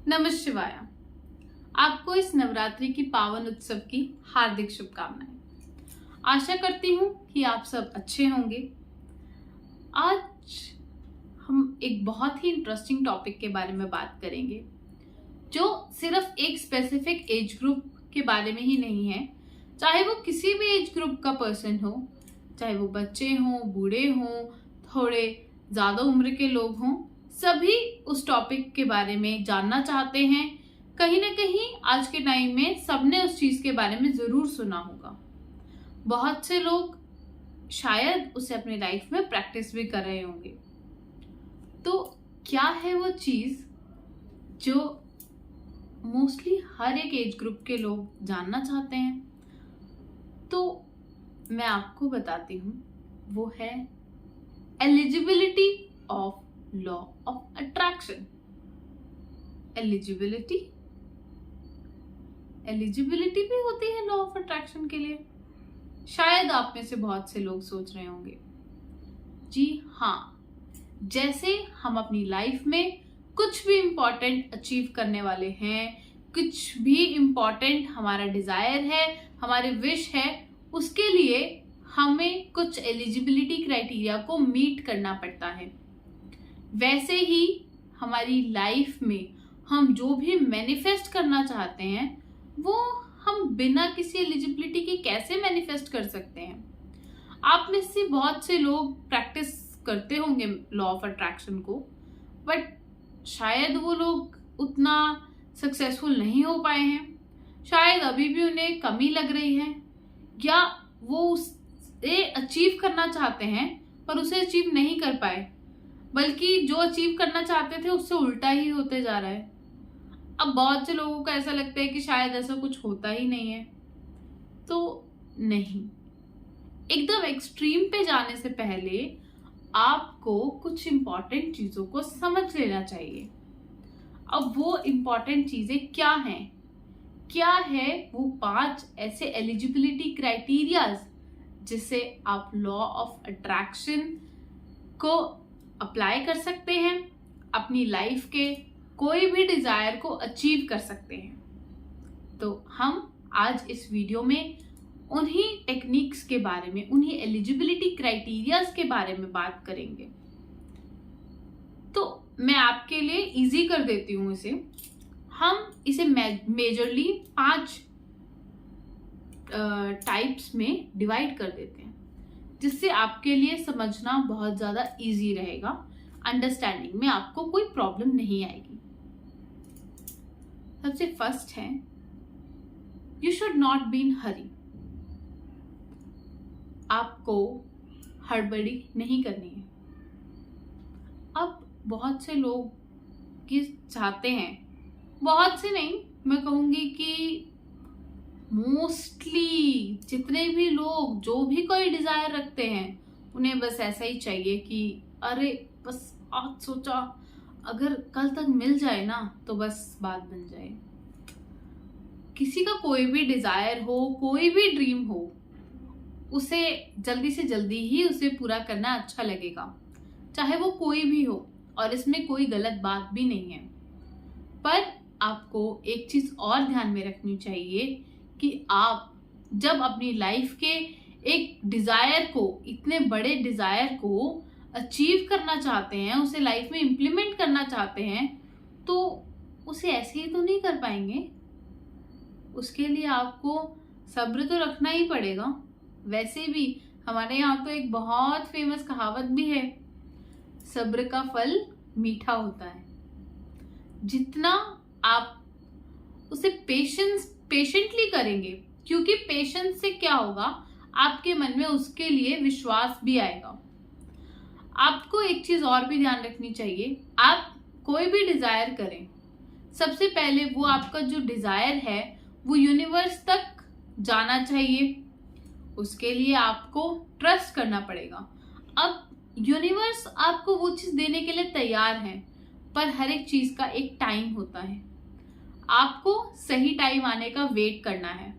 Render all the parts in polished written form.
नमः शिवाय। आपको इस नवरात्रि की पावन उत्सव की हार्दिक शुभकामनाएं। आशा करती हूँ कि आप सब अच्छे होंगे। आज हम एक बहुत ही इंटरेस्टिंग टॉपिक के बारे में बात करेंगे जो सिर्फ एक स्पेसिफिक एज ग्रुप के बारे में ही नहीं है। चाहे वो किसी भी एज ग्रुप का पर्सन हो, चाहे वो बच्चे हों, बूढ़े हों, थोड़े ज्यादा उम्र के लोग हों, सभी उस टॉपिक के बारे में जानना चाहते हैं। कहीं ना कहीं आज के टाइम में सबने उस चीज के बारे में जरूर सुना होगा। बहुत से लोग शायद उसे अपनी लाइफ में प्रैक्टिस भी कर रहे होंगे। तो क्या है वो चीज जो मोस्टली हर एक एज ग्रुप के लोग जानना चाहते हैं? तो मैं आपको बताती हूँ, वो है eligibility of law of attraction. Eligibility भी होती है लॉ ऑफ अट्रैक्शन के लिए। शायद आप में से बहुत से लोग सोच रहे होंगे, जी हाँ, जैसे हम अपनी लाइफ में कुछ भी इंपॉर्टेंट अचीव करने वाले हैं, कुछ भी इंपॉर्टेंट हमारा डिजायर है, हमारे विश है, उसके लिए हमें कुछ एलिजिबिलिटी क्राइटेरिया को मीट करना पड़ता है। वैसे ही हमारी लाइफ में हम जो भी मैनिफेस्ट करना चाहते हैं वो हम बिना किसी एलिजिबिलिटी के कैसे मैनिफेस्ट कर सकते हैं? आप में से बहुत से लोग प्रैक्टिस करते होंगे लॉ ऑफ अट्रैक्शन को, बट शायद वो लोग उतना सक्सेसफुल नहीं हो पाए हैं। शायद अभी भी उन्हें कमी लग रही है, या वो उसे अचीव करना चाहते हैं पर उसे अचीव नहीं कर पाए, बल्कि जो अचीव करना चाहते थे उससे उल्टा ही होते जा रहा है। अब बहुत से लोगों को ऐसा लगता है कि शायद ऐसा कुछ होता ही नहीं है। तो नहीं, एकदम एक्सट्रीम पे जाने से पहले आपको कुछ इंपॉर्टेंट चीजों को समझ लेना चाहिए। अब वो इंपॉर्टेंट चीजें क्या हैं? क्या है वो 5 ऐसे एलिजिबिलिटी क्राइटेरियाज जिससे आप लॉ ऑफ अट्रैक्शन को अप्लाई कर सकते हैं, अपनी लाइफ के कोई भी डिजायर को अचीव कर सकते हैं। तो हम आज इस वीडियो में उन्हीं टेक्निक्स के बारे में, उन्हीं एलिजिबिलिटी क्राइटेरियाज के बारे में बात करेंगे। तो मैं आपके लिए इजी कर देती हूं इसे। हम इसे मेजरली 5 टाइप्स में डिवाइड कर देते हैं, जिससे आपके लिए समझना बहुत ज्यादा इजी रहेगा। अंडरस्टैंडिंग में आपको कोई प्रॉब्लम नहीं आएगी। सबसे फर्स्ट है, you should not be in hurry. आपको हड़बड़ी नहीं करनी है। अब बहुत से लोग ये चाहते हैं, बहुत से नहीं, मैं कहूंगी कि मोस्टली जितने भी लोग जो भी कोई डिजायर रखते हैं, उन्हें बस ऐसा ही चाहिए कि अरे बस आज सोचा अगर कल तक मिल जाए ना तो बस बात बन जाए। किसी का कोई भी डिजायर हो, कोई भी ड्रीम हो, उसे जल्दी से जल्दी ही उसे पूरा करना अच्छा लगेगा, चाहे वो कोई भी हो, और इसमें कोई गलत बात भी नहीं है। पर आपको एक चीज और ध्यान में रखनी चाहिए कि आप जब अपनी लाइफ के एक डिजायर को, इतने बड़े डिजायर को अचीव करना चाहते हैं, उसे लाइफ में इम्प्लीमेंट करना चाहते हैं, तो उसे ऐसे ही तो नहीं कर पाएंगे। उसके लिए आपको सब्र तो रखना ही पड़ेगा। वैसे भी हमारे यहाँ तो एक बहुत फेमस कहावत भी है, सब्र का फल मीठा होता है। जितना आप उसे पेशेंटली करेंगे, क्योंकि पेशेंस से क्या होगा, आपके मन में उसके लिए विश्वास भी आएगा। आपको एक चीज और भी ध्यान रखनी चाहिए, आप कोई भी डिजायर करें, सबसे पहले वो आपका जो डिजायर है वो यूनिवर्स तक जाना चाहिए। उसके लिए आपको ट्रस्ट करना पड़ेगा। अब यूनिवर्स आपको वो चीज देने के लिए तैयार है, पर हर एक चीज का एक टाइम होता है। आपको सही टाइम आने का वेट करना है।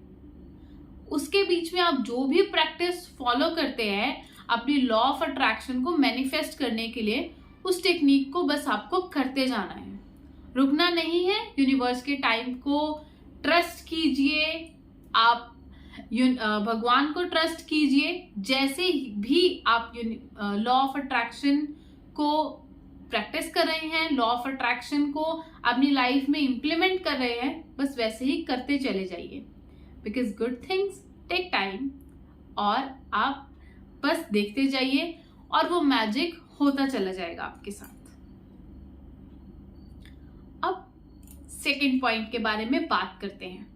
उसके बीच में आप जो भी प्रैक्टिस फॉलो करते हैं अपनी लॉ ऑफ अट्रैक्शन को मैनिफेस्ट करने के लिए, उस टेक्निक को बस आपको करते जाना है। रुकना नहीं है, यूनिवर्स के टाइम को ट्रस्ट कीजिए, आप भगवान को ट्रस्ट कीजिए। जैसे भी आप लॉ ऑफ अट्रैक्शन को प्रैक्टिस कर रहे हैं, लॉ ऑफ अट्रैक्शन को अपनी लाइफ में इंप्लीमेंट कर रहे हैं, बस वैसे ही करते चले जाइए, because good things take time, और आप बस देखते जाइए और वो मैजिक होता चला जाएगा आपके साथ। अब सेकंड पॉइंट के बारे में बात करते हैं।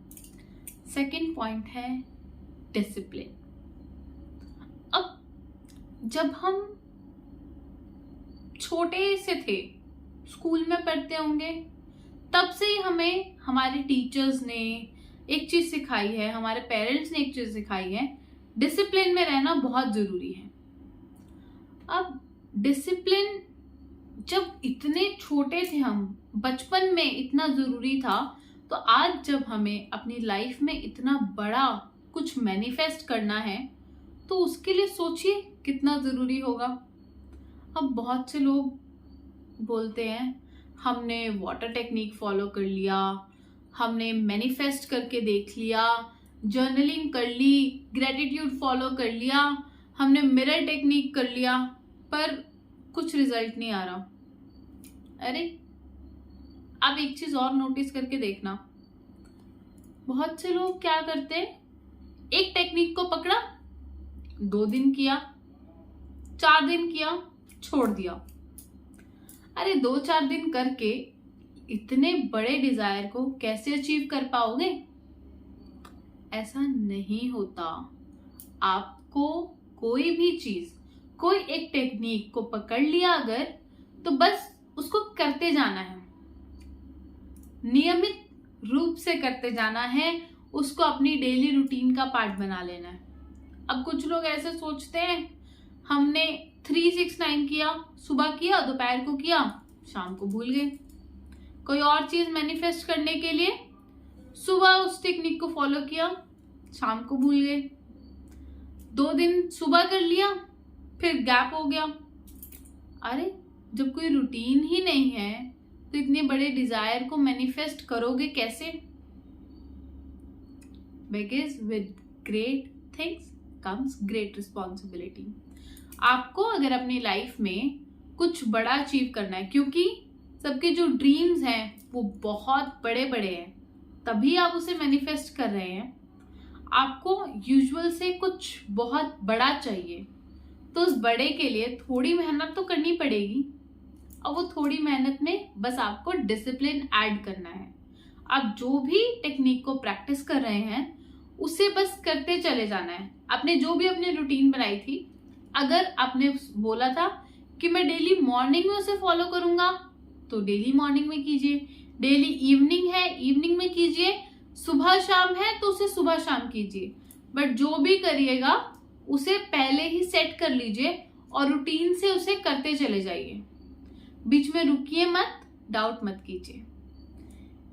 सेकंड पॉइंट है डिसिप्लिन। अब जब हम छोटे से थे, स्कूल में पढ़ते होंगे, तब से ही हमें हमारे टीचर्स ने एक चीज सिखाई है, हमारे पेरेंट्स ने एक चीज सिखाई है, डिसिप्लिन में रहना बहुत जरूरी है। अब डिसिप्लिन जब इतने छोटे थे हम, बचपन में इतना जरूरी था, तो आज जब हमें अपनी लाइफ में इतना बड़ा कुछ मैनिफेस्ट करना है, तो उसके लिए सोचिए कितना जरूरी होगा। अब बहुत से लोग बोलते हैं हमने वाटर टेक्निक फॉलो कर लिया, हमने मैनिफेस्ट करके देख लिया, जर्नलिंग कर ली, ग्रेटिट्यूड फॉलो कर लिया, हमने मिरर टेक्निक कर लिया, पर कुछ रिजल्ट नहीं आ रहा। अरे आप एक चीज और नोटिस करके देखना, बहुत से लोग क्या करते हैं, एक टेक्निक को पकड़ा, 2 दिन किया, 4 दिन किया, छोड़ दिया। अरे 2-4 दिन करके इतने बड़े डिजायर को कैसे अचीव कर पाओगे? ऐसा नहीं होता। आपको कोई भी चीज, कोई एक टेक्निक को पकड़ लिया अगर, तो बस उसको करते जाना है, नियमित रूप से करते जाना है, उसको अपनी डेली रूटीन का पार्ट बना लेना है। अब कुछ लोग ऐसे सोचते हैं हमने 3-6-9 किया, सुबह किया, दोपहर को किया, शाम को भूल गए। कोई और चीज मैनिफेस्ट करने के लिए सुबह उस टेक्निक को फॉलो किया, शाम को भूल गए। 2 दिन सुबह कर लिया, फिर गैप हो गया। अरे जब कोई रूटीन ही नहीं है, तो इतने बड़े डिजायर को मैनिफेस्ट करोगे कैसे? Because with great things comes great responsibility. आपको अगर अपनी लाइफ में कुछ बड़ा अचीव करना है, क्योंकि सबके जो ड्रीम्स हैं वो बहुत बड़े बड़े हैं, तभी आप उसे मैनिफेस्ट कर रहे हैं। आपको यूजुअल से कुछ बहुत बड़ा चाहिए, तो उस बड़े के लिए थोड़ी मेहनत तो करनी पड़ेगी, और वो थोड़ी मेहनत में बस आपको डिसिप्लिन ऐड करना है। आप जो भी टेक्निक को प्रैक्टिस कर रहे हैं, उसे बस करते चले जाना है। आपने जो भी अपनी रूटीन बनाई थी, अगर आपने बोला था कि मैं डेली मॉर्निंग में उसे फॉलो करूंगा, तो डेली मॉर्निंग में कीजिए। डेली इवनिंग है, इवनिंग में कीजिए। सुबह शाम है तो उसे सुबह शाम कीजिए। बट जो भी करिएगा उसे पहले ही सेट कर लीजिए और रूटीन से उसे करते चले जाइए। बीच में रुकिए मत, डाउट मत कीजिए।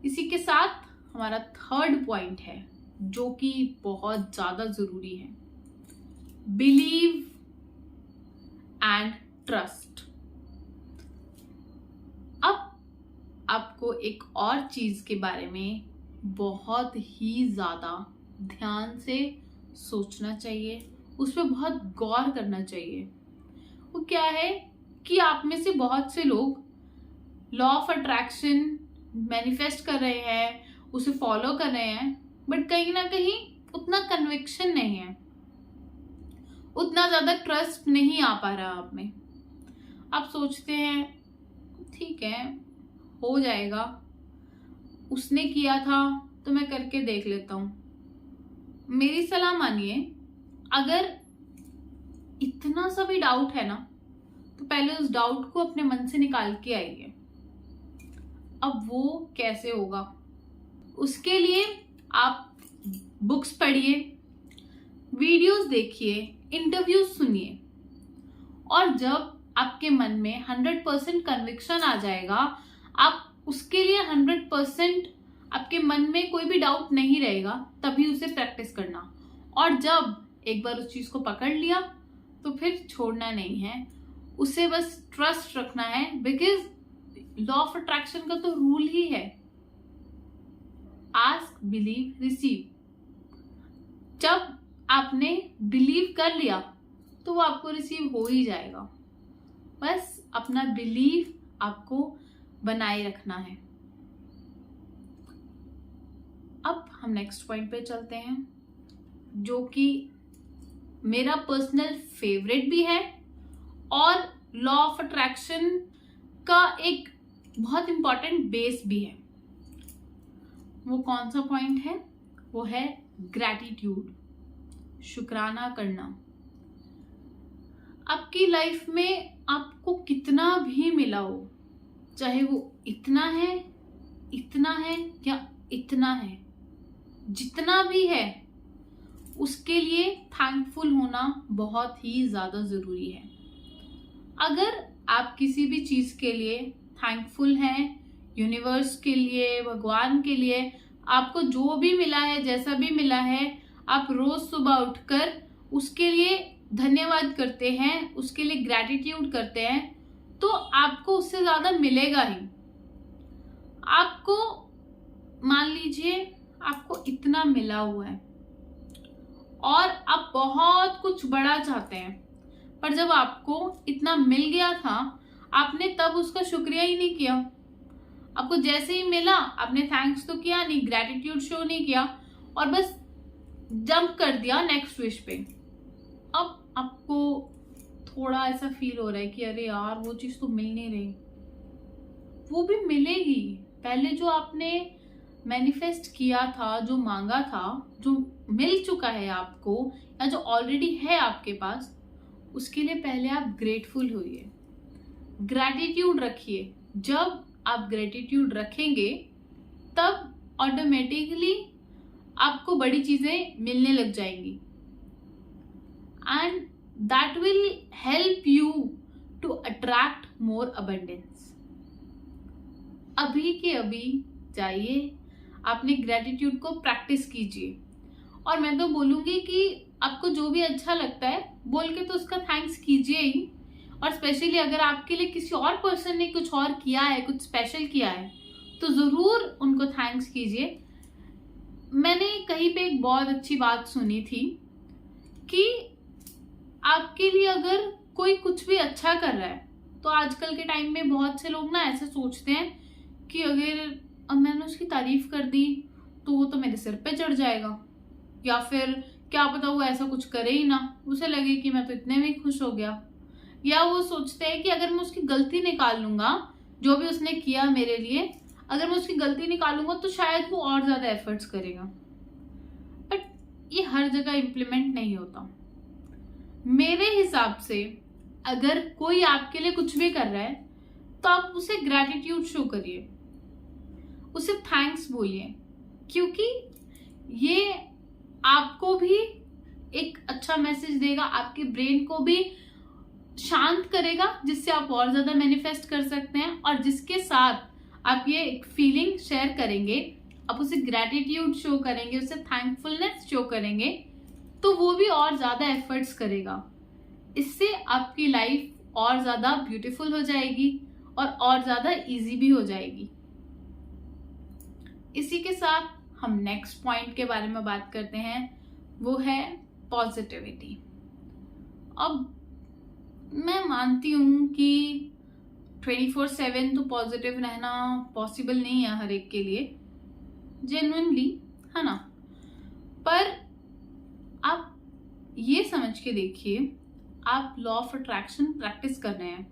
इसी के साथ हमारा थर्ड पॉइंट है, जो कि बहुत ज्यादा जरूरी है, बिलीव एंड ट्रस्ट। अब आपको एक और चीज के बारे में बहुत ही ज्यादा ध्यान से सोचना चाहिए, उस पर बहुत गौर करना चाहिए। वो क्या है कि आप में से बहुत से लोग लॉ ऑफ अट्रैक्शन मैनिफेस्ट कर रहे हैं, उसे फॉलो कर रहे हैं, बट कहीं ना कहीं उतना कन्विक्शन नहीं है, उतना ज्यादा ट्रस्ट नहीं आ पा रहा आप में। आप सोचते हैं ठीक है हो जाएगा, उसने किया था तो मैं करके देख लेता हूं। मेरी सलाह मानिए, अगर इतना सा भी डाउट है ना, तो पहले उस डाउट को अपने मन से निकाल के आइए। अब वो कैसे होगा? उसके लिए आप बुक्स पढ़िए, वीडियोस देखिए, इंटरव्यूज सुनिए, और जब आपके मन में 100% कन्विक्शन आ जाएगा, आप उसके लिए 100% आपके मन में कोई भी डाउट नहीं रहेगा, तभी उसे प्रैक्टिस करना। और जब एक बार उस चीज को पकड़ लिया तो फिर छोड़ना नहीं है, उसे बस ट्रस्ट रखना है। बिकॉज लॉ ऑफ अट्रैक्शन का तो रूल ही है, आस्क बिलीव रिसीव। जब आपने बिलीव कर लिया तो वो आपको रिसीव हो ही जाएगा। बस अपना बिलीव आपको बनाए रखना है। अब हम नेक्स्ट पॉइंट पे चलते हैं, जो कि मेरा पर्सनल फेवरेट भी है और लॉ ऑफ अट्रैक्शन का एक बहुत इंपॉर्टेंट बेस भी है। वो कौन सा पॉइंट है? वो है ग्रैटिट्यूड, शुक्राना करना। आपकी लाइफ में आपको कितना भी मिला हो, चाहे वो इतना है या इतना है, जितना भी है उसके लिए थैंकफुल होना बहुत ही ज्यादा जरूरी है। अगर आप किसी भी चीज के लिए थैंकफुल हैं, यूनिवर्स के लिए, भगवान के लिए, आपको जो भी मिला है, जैसा भी मिला है, आप रोज सुबह उठकर उसके लिए धन्यवाद करते हैं, उसके लिए ग्रैटिट्यूड करते हैं, तो आपको उससे ज्यादा मिलेगा ही। आपको मान लीजिए आपको इतना मिला हुआ है और आप बहुत कुछ बड़ा चाहते हैं, पर जब आपको इतना मिल गया था आपने तब उसका शुक्रिया ही नहीं किया। आपको जैसे ही मिला आपने थैंक्स तो किया नहीं, ग्रैटिट्यूड शो नहीं किया और बस जंप कर दिया नेक्स्ट विश पे। अब आपको थोड़ा ऐसा फील हो रहा है कि अरे यार वो चीज तो मिल नहीं रही। वो भी मिलेगी। पहले जो आपने मैनिफेस्ट किया था, जो मांगा था, जो मिल चुका है आपको या जो ऑलरेडी है आपके पास, उसके लिए पहले आप ग्रेटफुल होइए, ग्रैटिट्यूड रखिए। जब आप ग्रेटिट्यूड रखेंगे तब ऑटोमेटिकली आपको बड़ी चीजें मिलने लग जाएंगी and that will help you to attract more abundance. अभी के अभी जाइए, आपने ग्रेटिट्यूड को प्रैक्टिस कीजिए। और मैं तो बोलूंगी कि आपको जो भी अच्छा लगता है बोल के तो उसका थैंक्स कीजिए ही। और स्पेशली अगर आपके लिए किसी और पर्सन ने कुछ और किया है, कुछ स्पेशल किया है, तो जरूर उनको थैंक्स कीजिए। मैंने कहीं पे एक बहुत अच्छी बात सुनी थी कि आपके लिए अगर कोई कुछ भी अच्छा कर रहा है, तो आजकल के टाइम में बहुत से लोग ना ऐसे सोचते हैं कि अगर मैंने उसकी तारीफ कर दी तो वो तो मेरे सिर पे चढ़ जाएगा, या फिर क्या पता वो ऐसा कुछ करे ही ना, उसे लगे कि मैं तो इतने में खुश हो गया। या वो सोचते हैं कि अगर मैं उसकी गलती निकाल लूंगा, जो भी उसने किया मेरे लिए, अगर मैं उसकी गलती निकालूंगा तो शायद वो और ज्यादा एफर्ट्स करेगा। बट ये हर जगह इम्प्लीमेंट नहीं होता। मेरे हिसाब से अगर कोई आपके लिए कुछ भी कर रहा है तो आप उसे ग्रैटिट्यूड शो करिए, उसे थैंक्स बोलिए, क्योंकि ये आपको भी एक अच्छा मैसेज देगा, आपके ब्रेन को भी शांत करेगा, जिससे आप और ज्यादा मैनिफेस्ट कर सकते हैं। और जिसके साथ आप ये एक फीलिंग शेयर करेंगे, आप उसे ग्रैटिट्यूड शो करेंगे, उसे थैंकफुलनेस शो करेंगे, तो वो भी और ज्यादा एफर्ट्स करेगा। इससे आपकी लाइफ और ज्यादा ब्यूटीफुल हो जाएगी और ज्यादा इजी भी हो जाएगी। इसी के साथ हम नेक्स्ट पॉइंट के बारे में बात करते हैं, वो है पॉजिटिविटी। अब मैं मानती हूं कि 24/7 तो पॉजिटिव रहना पॉसिबल नहीं है हर एक के लिए, जेन्युइनली, है ना। पर आप ये समझ के देखिए, आप लॉ ऑफ अट्रैक्शन प्रैक्टिस कर रहे हैं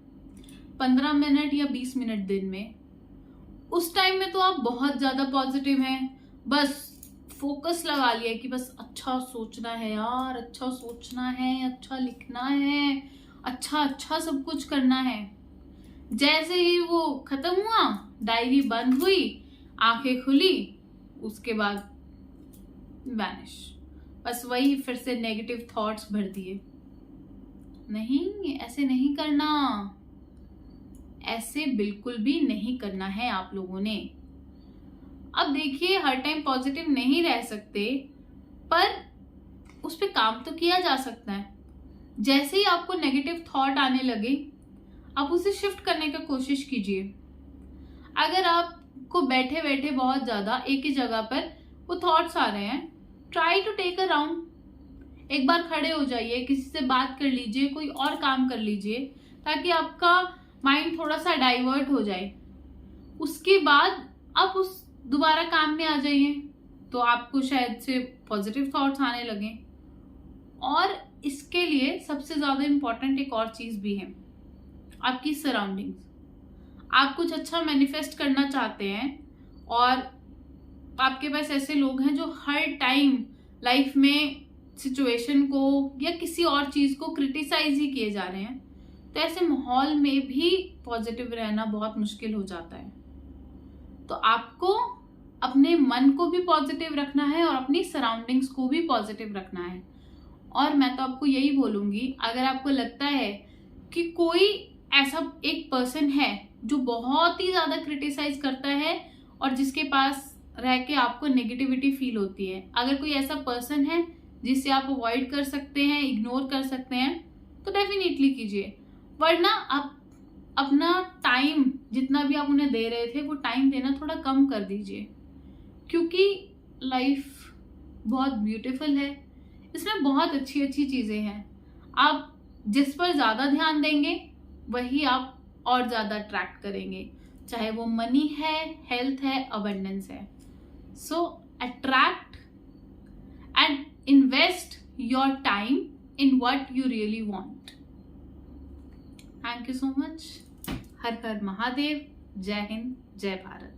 15 मिनट या 20 मिनट दिन में, उस टाइम में तो आप बहुत ज्यादा पॉजिटिव हैं, बस फोकस लगा लिया कि बस अच्छा सोचना है यार, अच्छा सोचना है, अच्छा लिखना है, अच्छा अच्छा सब कुछ करना है। जैसे ही वो खत्म हुआ, डायरी बंद हुई, आंखें खुली, उसके बाद वैनिश, बस वही फिर से नेगेटिव थॉट्स भर दिए। नहीं, ऐसे नहीं करना, ऐसे बिल्कुल भी नहीं करना है आप लोगों ने। अब देखिए, हर टाइम पॉजिटिव नहीं रह सकते, पर उस पर काम तो किया जा सकता है। जैसे ही आपको नेगेटिव थॉट आने लगे, आप उसे शिफ्ट करने का कोशिश कीजिए। अगर आपको बैठे बैठे बहुत ज्यादा एक ही जगह पर वो थॉट्स आ रहे हैं, try to take a round. एक बार खड़े हो जाइए, किसी से बात कर लीजिए, कोई और काम कर लीजिए, ताकि आपका माइंड थोड़ा सा डाइवर्ट हो जाए। उसके बाद आप उस दोबारा काम में आ जाइए, तो आपको शायद से पॉजिटिव थॉट्स आने लगे। और इसके लिए सबसे ज्यादा इम्पोर्टेंट एक और चीज भी है, आपकी सराउंडिंग्स। आप कुछ अच्छा मैनिफेस्ट करना चाहते हैं और आपके पास ऐसे लोग हैं जो हर टाइम लाइफ में सिचुएशन को या किसी और चीज को क्रिटिसाइज ही किए जा रहे हैं, तो ऐसे माहौल में भी पॉजिटिव रहना बहुत मुश्किल हो जाता है। तो आपको अपने मन को भी पॉजिटिव रखना है और अपनी सराउंडिंग्स को भी पॉजिटिव रखना है। और मैं तो आपको यही बोलूंगी, अगर आपको लगता है कि कोई ऐसा एक पर्सन है जो बहुत ही ज्यादा क्रिटिसाइज करता है और जिसके पास रह के आपको नेगेटिविटी फील होती है, अगर कोई ऐसा पर्सन है जिसे आप अवॉइड कर सकते हैं, इग्नोर कर सकते हैं, तो डेफिनेटली कीजिए। वरना आप अपना टाइम जितना भी आप उन्हें दे रहे थे वो टाइम देना थोड़ा कम कर दीजिए, क्योंकि लाइफ बहुत ब्यूटीफुल है, इसमें बहुत अच्छी अच्छी चीजें हैं। आप जिस पर ज्यादा ध्यान देंगे वही आप और ज्यादा अट्रैक्ट करेंगे, चाहे वो मनी है, हेल्थ है, अबंडेंस है। So attract and invest your time in what you really want. Thank you so much. Har Har Mahadev. जय हिंद, जय भारत।